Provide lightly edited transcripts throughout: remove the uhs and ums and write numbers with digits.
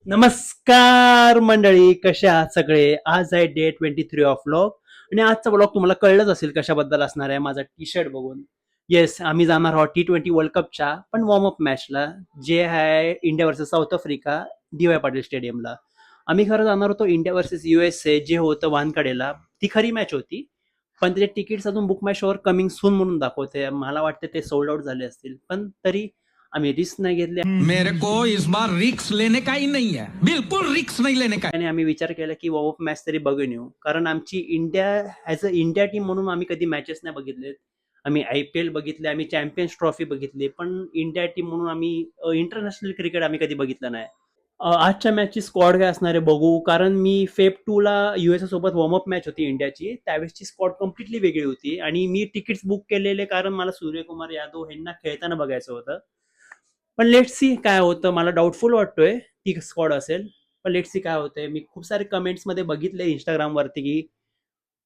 नमस्कार मंडळी, कसे आहात सगळे. आज आहे डे 23 ऑफ व्लॉग आणि आजचा व्लॉग तुम्हाला कळलंच असेल कशाबद्दल असणार आहे. माझा टी शर्ट बघून येस, आम्ही जाणार आहोत T20 वर्ल्ड कपच्या पण वॉर्मअप मॅचला, जे आहे India versus South Africa, DY Patil स्टेडियमला. आम्ही खरं जाणार होतो इंडिया वर्सेस USA, जे होतं वानकडेला. ती खरी मॅच होती, पण त्याचे तिकीट्स अजून बुक माय शोवर कमिंग सून म्हणून दाखवते. मला वाटते ते सोल्ड आउट झाले असतील, पण तरी आम्ही रिस्क नाही घेतली. मेरे को इस बार रिक्स लेने का ही नहीं है, बिल्कुल रिक्स नहीं लेने का। आणि आम्ही विचार केला की वॉर्मअप मॅच तरी बघून येऊ, कारण आमची India as a India team म्हणून आम्ही कधी मॅचेस नाही बघितलेत. आम्ही IPL बघितले, आम्ही चॅम्पियन्स ट्रॉफी बघितली, पण इंडिया टीम म्हणून आम्ही इंटरनॅशनल क्रिकेट आम्ही कधी बघितलं नाही. आजच्या मॅचची स्क्वॉड काय असणार आहे बघू, कारण मी Feb 2 ला USA सोबत वॉर्मअप मॅच होती इंडियाची, त्यावेळेसची स्क्वॉड कम्प्लिटली वेगळी होती आणि मी तिकीट्स बुक केलेले कारण मला सूर्यकुमार यादव यांना खेळताना बघायचं होतं. पण लेट्स सी काय होतं. मला डाऊटफुल वाटतोय ती स्क्वॉड असेल, पण लेट्स सी काय होतंय. मी खूप सारे कमेंट्समध्ये बघितले इंस्टाग्रामवरती की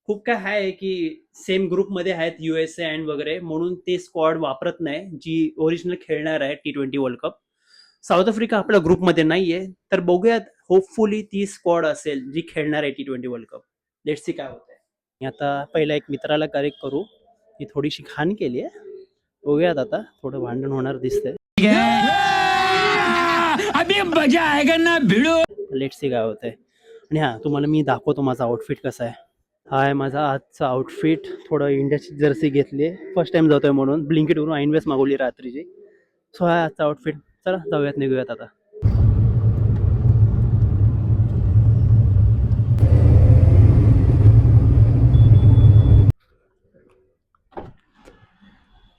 खूप काय आहे की सेम ग्रुपमध्ये आहेत USA अँड वगैरे, म्हणून ते स्क्वॉड वापरत नाही जी ओरिजिनल खेळणार आहे T20 world cup. South Africa आपल्या ग्रुपमध्ये नाहीये, तर बघूयात. होपफुली ती स्क्वॉड असेल जी खेळणार आहे T20 world cup. Let's see काय होतंय. मी आता पहिला एक मित्राला करेक्ट करू, मी थोडीशी घाण केली आहे. बघूयात, आता थोडं भांडण होणार दिसतंय. अभी मजा आएगा ना भिड़ो। लेट्स सी काय होतंय. आणि हां, तुम्हाला मी दाखवतो माझा आउटफिट कसा आहे. हा आहे माझा आजचा आउटफिट. थोडं इंडियाची जर्सी घेतली आहे, फर्स्ट टाइम जातोय म्हणून. ब्लिंकिटवरून ऐनवेळेस मागवली रात्रीची. सो हा आजचा आउटफिट. चला जाऊयात, निघूयात आता.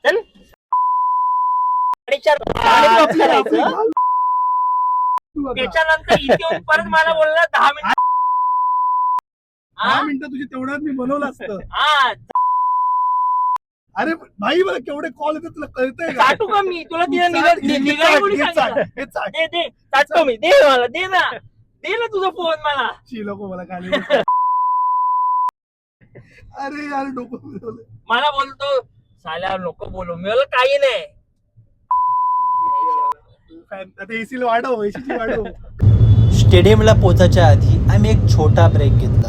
चल. त्याच्यानंतर इथे येऊन परत मला बोलला 10 मिनिटं. 10 मिनिटं तुझी तेवढ्यात मी बनवलं असतं. हा, अरे भाई, मला केवढे कॉल येतात तुला कळतंय का? चाटू का मी तुला? तिला निघाली कोणी सांगितलं? हे चाट. दे दे, चाटतो मी. दे मला, दे ना, दे ना तुझा फोन मला. शी नको मला खाली. अरे यार, डोकं फिरवलंय. मला बोलतो साल्या नको बोलू. मी बोललो काही नाही. आता एसी वाढव, एसीची वाढव. स्टेडियमला पोचायच्या आधी आम्ही एक छोटा ब्रेक घेतला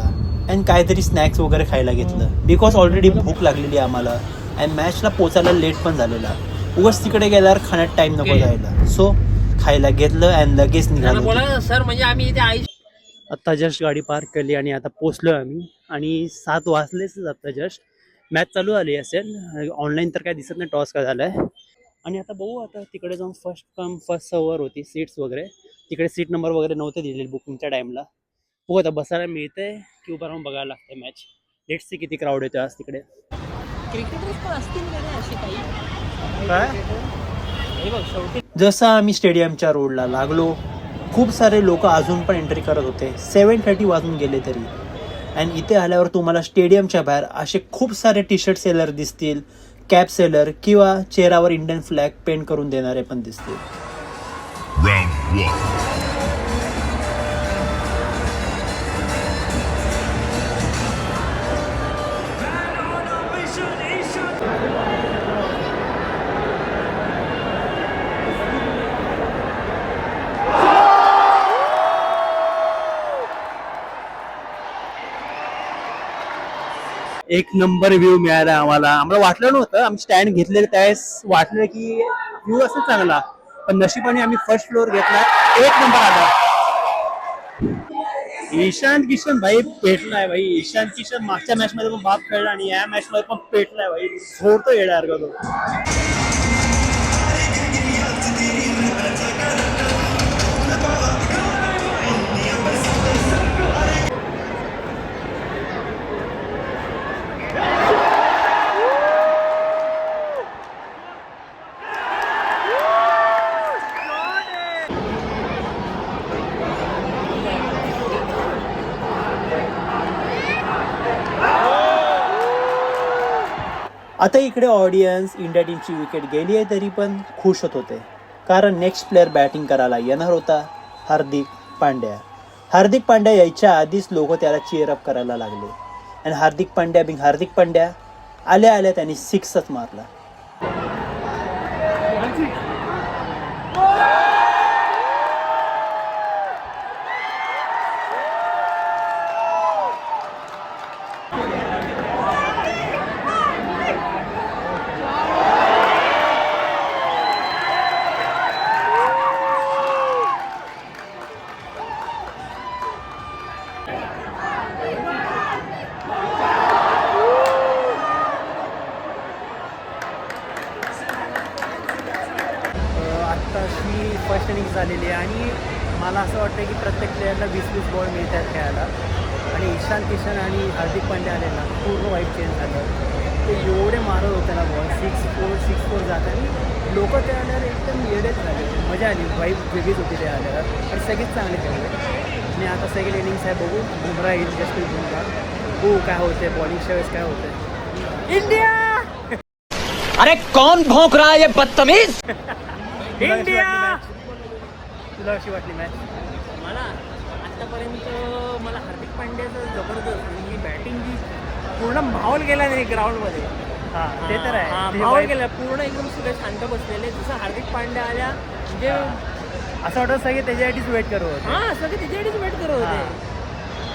आणि काहीतरी स्नॅक्स वगैरे खायला घेतलं, बिकॉज ऑलरेडी भूक लागलेली आम्हाला आणि मॅचला पोचायला लेट पण झालेला. उगाच तिकडे गेल्यावर खाण्यात टाइम नको जायला. सो खायला घेतलं आणि लगेच निघालो. सर म्हणजे आम्ही इथे आत्ता जस्ट गाडी पार्क केली आणि आता पोचलोय आम्ही. आणि 7 वाजलेच आता जस्ट. मॅच चालू झाली असेल, ऑनलाईन तर काय दिसत नाही टॉस काय झालाय. आणि आता बघू, आता तिकडे जाऊन फर्स्ट कम फर्स्ट सर्व्हर होती सीट्स वगैरे. तिकडे सीट नंबर वगैरे नव्हते दिलेले बुकिंगच्या टाइमला. बघू आता बसायला मिळते की उभं राहून बघायला लागते मॅच. लेट्स सी किती क्राऊड येतो आज तिकडे. क्रिकेटर्स पण असतील का रे अशी काही? काय हे बघ, शेवटी जसं आम्ही स्टेडियमच्या रोडला लागलो, खूप सारे लोक अजून पण एंट्री करत होते. 7:30 वाजून गेले तरी. आणि इथे आल्यावर तुम्हाला स्टेडियमच्या बाहेर असे खूप सारे टी शर्ट सेलर दिसतील, कॅप सेलर किंवा चेहऱ्यावर इंडियन फ्लॅग पेंट करून देणारे पण दिसतील. Round 1. एक नंबर व्ह्यू मिळाला आम्हाला. आम्हाला वाटलं नव्हतं, आम्ही स्टँड घेतलेलं त्यावेळेस वाटलं की व्ह्यू असेल चांगला, पण नशिबाने आम्ही फर्स्ट फ्लोअर घेतला. एक नंबर आला. ईशांत किशन भाई पेटलाय भाई. ईशांत किशन मागच्या मॅच मध्ये पण बाप खेळला आणि या मॅच मध्ये पण पेटलाय भाई. झोडतो येणार तो. आता इकडे ऑडियन्स इंडिया टीमची विकेट गेली आहे तरी पण खुश होत होते, कारण नेक्स्ट प्लेअर बॅटिंग करायला येणार होता, हार्दिक पांड्या. हार्दिक पांड्या यायच्या आधीच लोक त्याला चीअरअप करायला लागले. आणि हार्दिक पांड्या आल्या आल्या त्यांनी 6च मारला. आहे आणि मला असं वाटतं की प्रत्येक प्लेयरला 20-20 बॉल मिळतात खेळायला आणि ईशान किशन आणि हार्दिक पांड्या आले ना पूर्ण वाईट चेंज झालं. ते एवढे मारत होते ना बॉल 6-4 जात आणि लोक ते आल्यावर एकदम येडेच झाले. मजा आली, वाईट वेगळीच होती ते आल्यावर आणि सगळेच चांगले खेळले. आणि आता सेकंड इनिंग्स आहे, बघू बुमरा येईल, जसप्रीत बुमरा हो काय होते बॉलिंगच्या वेळेस काय होतं. इंडिया अरे कौन भौंक रहा है ये बदतमीज. इंडिया तुला कशी वाटली मॅच? मला आत्तापर्यंत मला हार्दिक पांड्याचं जबरदस्त म्हणजे बॅटिंग जी पूर्ण माहोल गेला नाही ग्राउंडमध्ये. हां ते तर आहे. ते माहोल वाईट- गेला पूर्ण एकदम सगळे शांत बसलेले. जसं हार्दिक पांड्या आल्या म्हणजे असं वाटतं सगळे त्याच्यासाठीच वेट करत होते. हां सगळे त्याच्यासाठीच वेट करत होते.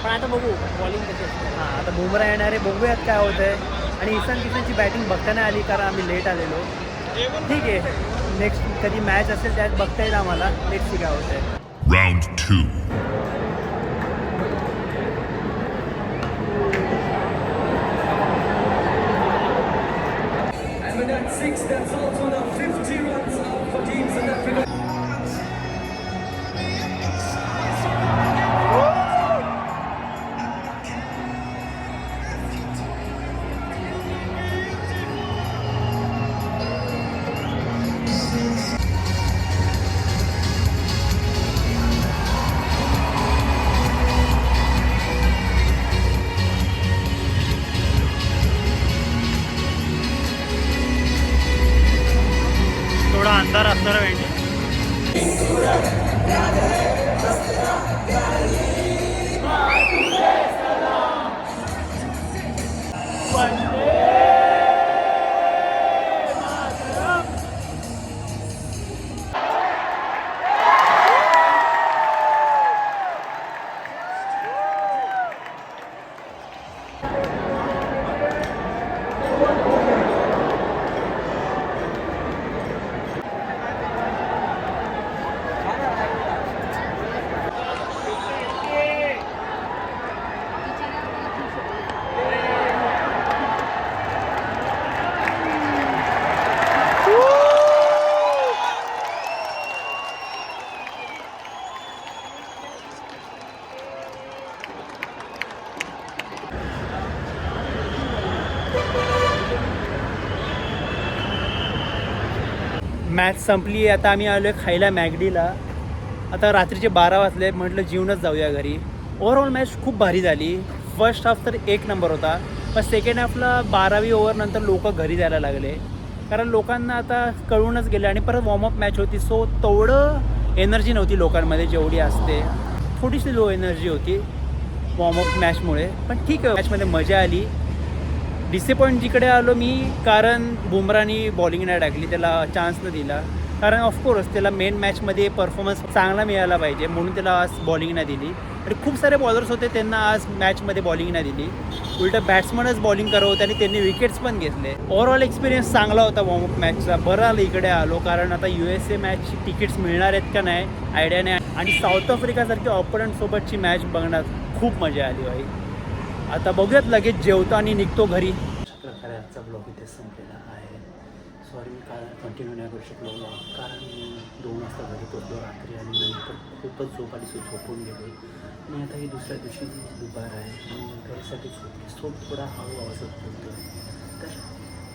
पण आता बघू बॉलिंग कशी असते. हां आता बुमरा येणार आहे, बघूयात काय होतं आहे. आणि ईशान किशनची बॅटिंग बघता नाही आली कारण आम्ही लेट आलेलो. ठीक आहे, नेक्स्ट कधी मॅच असेल त्यात बघता येईल आम्हाला. लेट्स सी काय होतं आहे. Round 2. थोडा अंधार असणार वेळ. मॅच संपली. आता आम्ही आलो आहे खायला मॅगडीला. आता रात्रीचे 12 वाजले, म्हटलं जीवनच जाऊया घरी. ओव्हरऑल मॅच खूप भारी झाली. फर्स्ट हाफ तर एक नंबर होता, पण सेकंड हाफला 12वी ओव्हरनंतर लोक घरी जायला लागले कारण लोकांना आता कळूनच गेले आणि परत वॉर्मअप मॅच होती. सो तेवढं एनर्जी नव्हती लोकांमध्ये जेवढी असते. थोडीशी लो एनर्जी होती वॉर्मअप मॅचमुळे, पण ठीक आहे, मॅचमध्ये मजा आली. डिसअपॉइंट जिकडे आलो मी कारण बुमरानी बॉलिंग नाही टाकली, त्याला चान्स न दिला. कारण ऑफकोर्स त्याला मेन मॅचमध्ये परफॉर्मन्स चांगला मिळाला पाहिजे म्हणून त्याला आज बॉलिंग नाही दिली. आणि खूप सारे बॉलर्स होते त्यांना आज मॅचमध्ये बॉलिंग नाही दिली, उलटं बॅट्समनच बॉलिंग करत होते आणि त्यांनी विकेट्स पण घेतले. ओव्हरऑल एक्सपिरियन्स चांगला होता वॉर्मअप मॅचचा. बरं आलं इकडे आलो कारण आता USA मॅचची तिकीट्स मिळणार आहेत का नाही आयडिया नाही. आणि साऊथ आफ्रिकासारखी ऑपोनंटसोबतची मॅच बघण्यात खूप मजा आली भाई. आता बघूयात, लगेच जेवतो आणि निघतो घरी. प्रकारे आजचा ब्लॉग इथे संपलेला आहे. सॉरी मी काल कंटिन्यू नाही करू शकलो ब्लॉग कारण मी 2 वाजता घरी पोचलो रात्री आणि नंतर खूपच झोप आली, झोपून गेलो. आणि आता ही दुसऱ्या दिवशी दुपार आहे आणि घरीसाठी झोप थोडा आवाजात बोलतो आहे. तर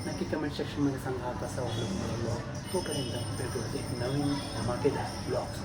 नक्की कमेंट सेक्शनमध्ये सांगा कसा वाटला ब्लॉग. तोपर्यंत भेटू एक नवीन धमाकेदार ब्लॉग्स.